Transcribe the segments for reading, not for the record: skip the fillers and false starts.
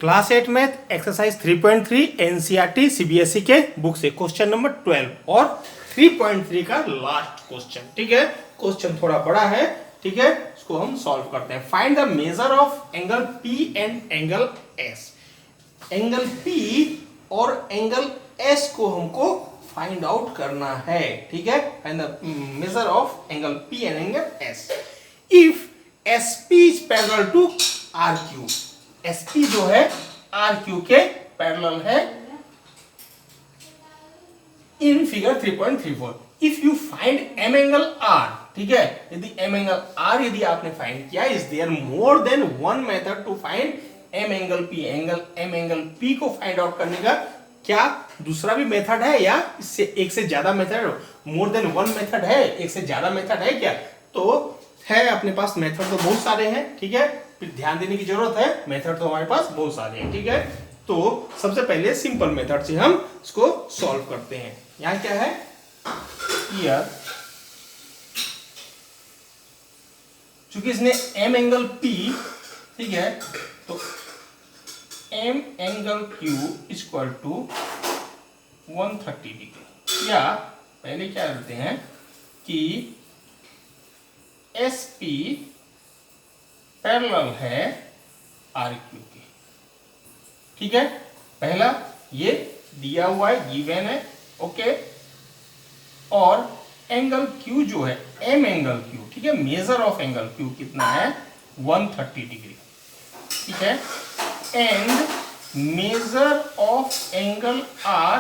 Class 8 math exercise 3.3 NCERT CBSE के book से question number 12 और 3.3 का लास्ट क्वेश्चन। ठीक है, क्वेश्चन थोड़ा बड़ा है। ठीक है, इसको हम सॉल्व करते हैं। Find the measure of angle P and angle S. Angle P और एंगल एस को हमको फाइंड आउट करना है। ठीक है, find the measure of angle P and angle S. If S P is parallel to R Q, S P जो है R Q के पैरेलल है in figure 3.34। If you find M angle R, ठीक है, यदि एम एंगल आर यदि आपने find किया, is there more than one method to find M angle P. M angle P को फाइंड आउट करने का क्या दूसरा भी मेथड है या इससे एक से ज्यादा मेथड? मोर देन वन मेथड है, एक से ज्यादा मेथड है क्या? तो है, अपने पास मेथड तो बहुत सारे हैं। ठीक है, फिर ध्यान देने की जरूरत है, मेथड तो हमारे पास बहुत सारे हैं। ठीक है, तो सबसे पहले सिंपल मेथड से हम इसको सॉल्व करते हैं। यहां क्या है, हियर चूंकि इसने एम एंगल पी, ठीक है, तो M angle Q is equal to 130 degree. या पहले क्या करते हैं कि एस पी पैरेलल है आर क्यू के। ठीक है, पहला ये दिया हुआ है, गिवन है, ओके। और एंगल क्यू जो है एम एंगल क्यू, ठीक है, मेजर ऑफ एंगल क्यू कितना है? 130 डिग्री। ठीक है, and measure of angle R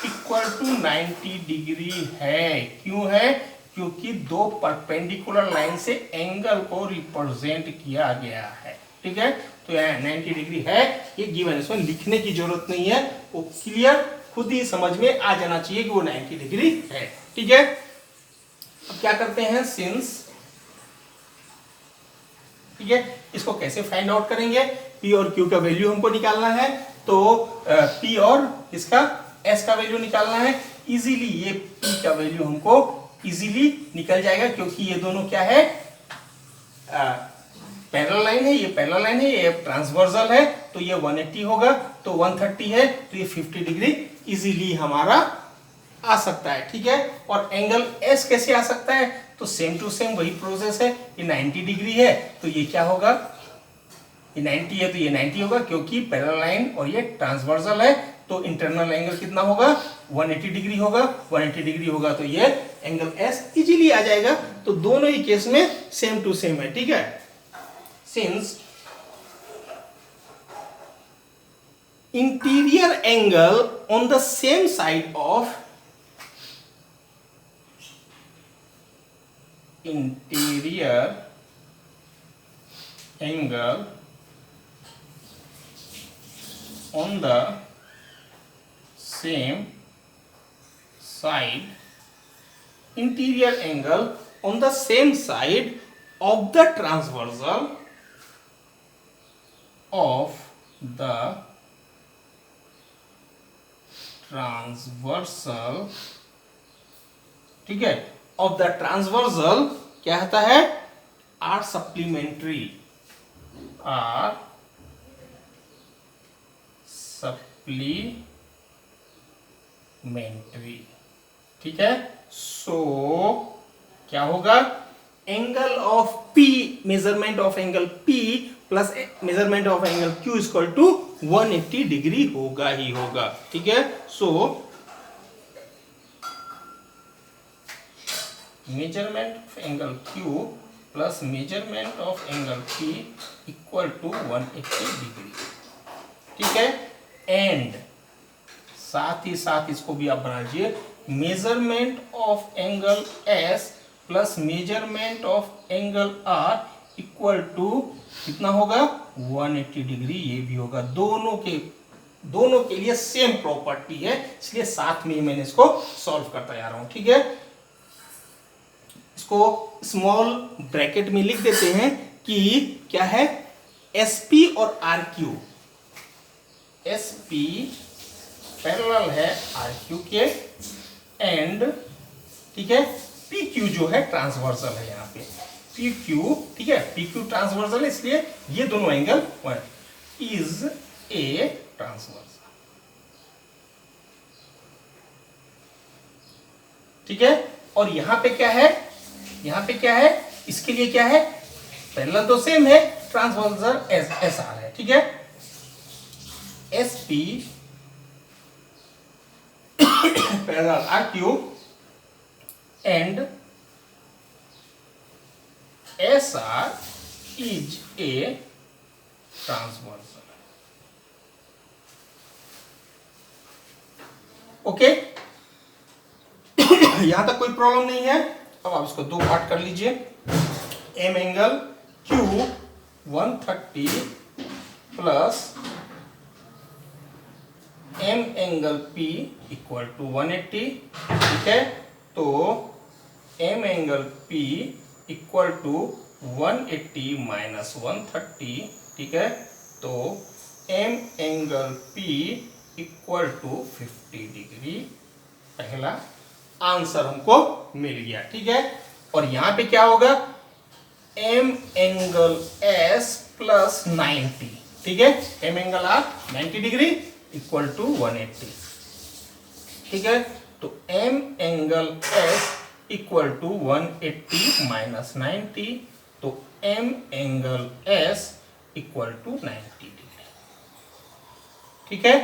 equal to 90 degree है। क्यों है? क्योंकि दो परपेंडिकुलर लाइन से एंगल को रिप्रेजेंट किया गया है। ठीक है, तो यहाँ 90 डिग्री है, ये गिवन, इसमें लिखने की जरूरत नहीं है, वो क्लियर खुद ही समझ में आ जाना चाहिए कि वो 90 डिग्री है। ठीक है, अब क्या करते हैं, सिंस, ठीक है, इसको कैसे फाइंड आउट करेंगे? पी और क्यू का वैल्यू हमको निकालना है, तो पी और इसका एस का वैल्यू निकालना है। इजीली ये पी का वैल्यू हमको इजीली निकल जाएगा, क्योंकि ये दोनों क्या है, पैरेलल लाइन है, ये पैरेलल लाइन है, ये ट्रांसवर्सल है, तो ये 180 होगा, तो 130 है, तो ये 50 डिग्री इजीली हमारा आ सकता है। ठीक है, और एंगल एस कैसे आ सकता है? तो सेम टू सेम वही प्रोसेस है। ये 90 डिग्री है, तो ये क्या होगा, ये 90 है तो ये 90 होगा, क्योंकि पैरेलल लाइन और ये ट्रांसवर्सल है, तो इंटरनल एंगल कितना होगा? 180 डिग्री होगा। 180 डिग्री होगा तो ये एंगल एस इजीली आ जाएगा। तो दोनों ही केस में सेम टू सेम है। ठीक है, since interior angle on the same side of interior angle on the same side, interior angle on the same side of the transversal of the transversal, ठीक है, of the transversal क्या होता है? Are supplementary, are supplementary. ठीक है, so क्या होगा? Angle of P, measurement of angle P plus measurement of angle Q is equal to 180 degree होगा ही होगा। ठीक है, so measurement of angle Q plus measurement of angle P equal to 180 degree. ठीक है, एंड साथ ही साथ इसको भी आप बना लीजिए, measurement of angle S plus measurement of angle R equal to कितना होगा? 180 डिग्री। ये भी होगा, दोनों के लिए सेम प्रॉपर्टी है, इसलिए साथ में ही मैंने इसको सॉल्व करता जा रहा हूं। ठीक है, इसको स्मॉल ब्रैकेट में लिख देते हैं कि क्या है, SP और RQ। SP पैरेलल है RQ के, एंड ठीक है, PQ जो है ट्रांसवर्सल है यहाँ पे, PQ, ठीक है, PQ ट्रांसवर्सल है, इसलिए ये दोनों एंगल इज ए ट्रांसवर्स। ठीक है, और यहां पे क्या है, यहां पे क्या है, इसके लिए क्या है, पैरेलल तो सेम है, ट्रांसवर्सल एस आर है। ठीक है, S P parallel R Q and S R is a transversal. Okay, यहां तक कोई प्रॉब्लम नहीं है। अब आप इसको दो पार्ट कर लीजिए। M angle Q 130 plus M angle P equal to 180। ठीक है, तो M angle P equal to 180 minus 130। ठीक है, तो M angle P equal to 50 degree. पहला आंसर हमको मिल गया। ठीक है, और यहां पे क्या होगा, एम एंगल एस प्लस 90। ठीक है, M angle R 90 degree equal to 180। ठीक है, तो M angle S equal to 180 minus 90, तो M angle S equal to 90 degree. ठीक है,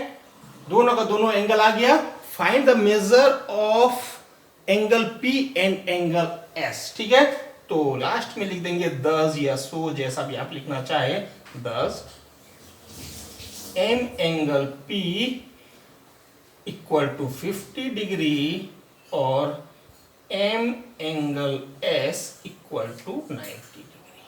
दोनों का दोनों एंगल आ गया। Find the measure of angle P and angle S। ठीक है, तो लास्ट में लिख देंगे 10 या 100, जैसा भी आप लिखना चाहे। 10 m angle P equal to 50 degree और m angle S equal to 90 degree.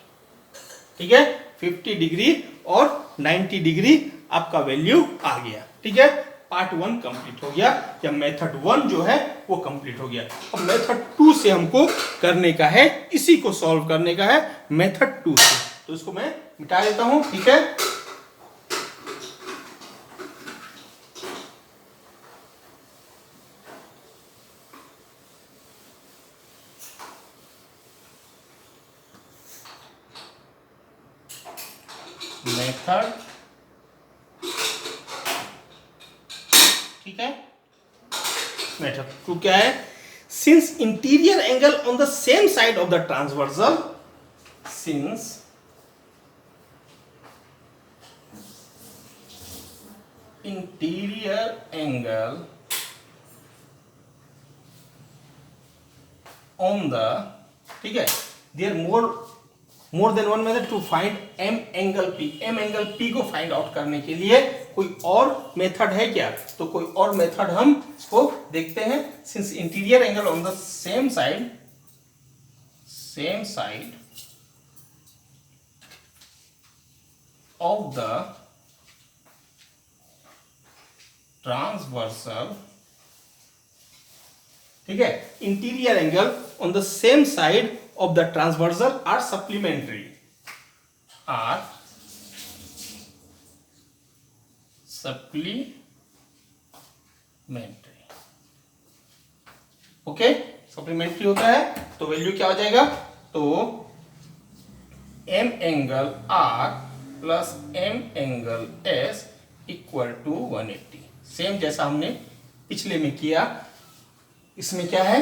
ठीक है, 50 डिग्री और 90 डिग्री आपका वैल्यू आ गया। ठीक है, पार्ट 1 कंप्लीट हो गया, या मेथड 1 जो है वो कंप्लीट हो गया। अब मेथड 2 से हमको करने का है, इसी को सॉल्व करने का है मेथड 2 से। तो इसको मैं मिटा देता हूं। ठीक है, मेथड, ठीक है, मेथड 2 क्या है, since interior angle on the same side of the transversal, since interior angle on the, ठीक है, there more than one method to find M angle P. M angle P को फाइंड आउट करने के लिए कोई और मेथड है क्या, तो कोई और मेथड हम इसको देखते हैं। Since interior angle on the same side of the transversal, ठीक है, interior angle on the same side of the transversal are supplementary, okay, supplementary होता है। तो वैल्यू क्या हो जाएगा, तो M angle R plus M angle S equal to 180। Same जैसा हमने पिछले में किया। इसमें क्या है,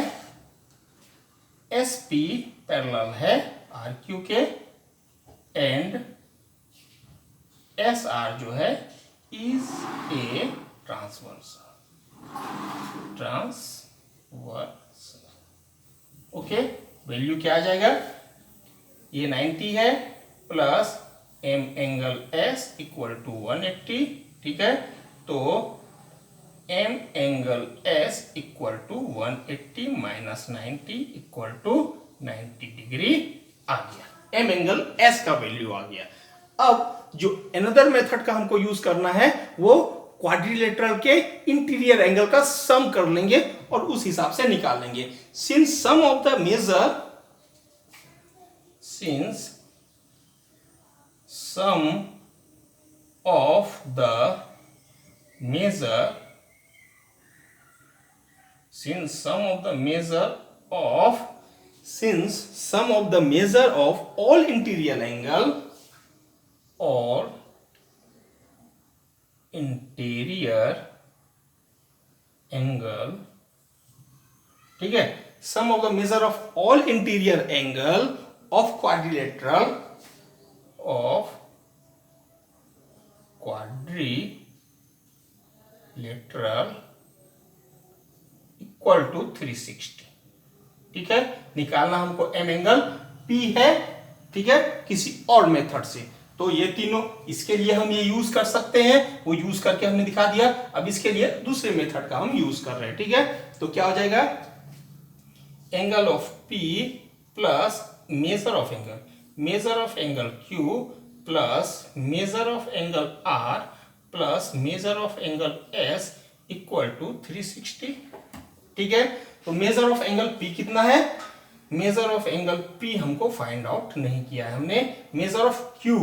एस पी पैरेलल है आर क्यू के एंड एस आर जो है is a transversal. Okay, value क्या आ जाएगा, ये 90 है plus M angle S equal to 180। ठीक है, तो M angle S equal to 180 minus 90 equal to 90 degree आ गया। एम एंगल एस का वैल्यू आ गया। अब जो अनदर मेथड का हमको यूज करना है वो क्वाड्रिलेटरल के इंटीरियर एंगल का सम कर लेंगे और उस हिसाब से निकाल लेंगे। Since sum of the measure, since sum of the measure of all interior angle interior angle, ठीक है, sum of the measure of all interior angle of quadrilateral equal to 360, ठीक है। निकालना हमको एम एंगल पी है, ठीक है, किसी और मेथड से। तो ये तीनों, इसके लिए हम ये यूज कर सकते हैं, वो यूज करके हमने दिखा दिया। अब इसके लिए दूसरे मेथड का हम यूज कर रहे हैं, ठीक है। तो क्या हो जाएगा, angle of P plus measure of angle Q plus measure of angle R plus measure of angle S equal to 360, ठीक है। तो मेजर ऑफ एंगल P कितना है, मेजर ऑफ एंगल P हमको फाइंड आउट नहीं किया है हमने। मेजर ऑफ Q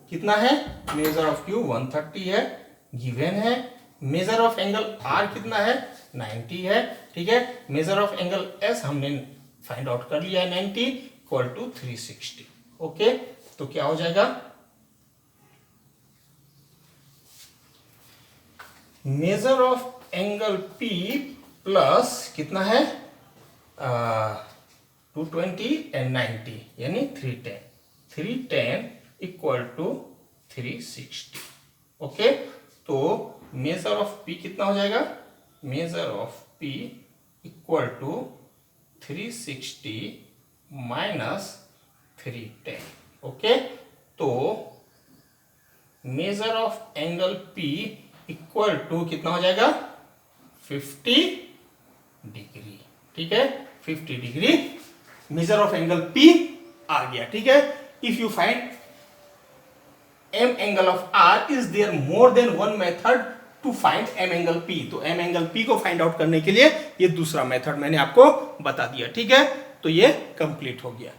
कितना है, मेजर ऑफ Q 130 है, गिवन है। मेजर ऑफ एंगल R कितना है, 90 है, ठीक है। मेजर ऑफ एंगल S हमने फाइंड आउट कर लिया है, 90 इक्वल टू 360, ओके। तो क्या हो जाएगा, measure of angle P plus कितना है 220 एंड 90 यानी 310 इक्वल टू 360, ओके। तो मेजर ऑफ P कितना हो जाएगा, measure of P equal to 360 minus 310, okay. तो measure of angle P equal to कितना हो जाएगा, 50 डिग्री, ठीक है। 50 degree measure of angle P आ गया, ठीक है। If you find m angle of R, is there more than one method to find m angle P। तो m एंगल P को फाइंड आउट करने के लिए ये दूसरा मेथड मैंने आपको बता दिया, ठीक है। तो ये कंप्लीट हो गया।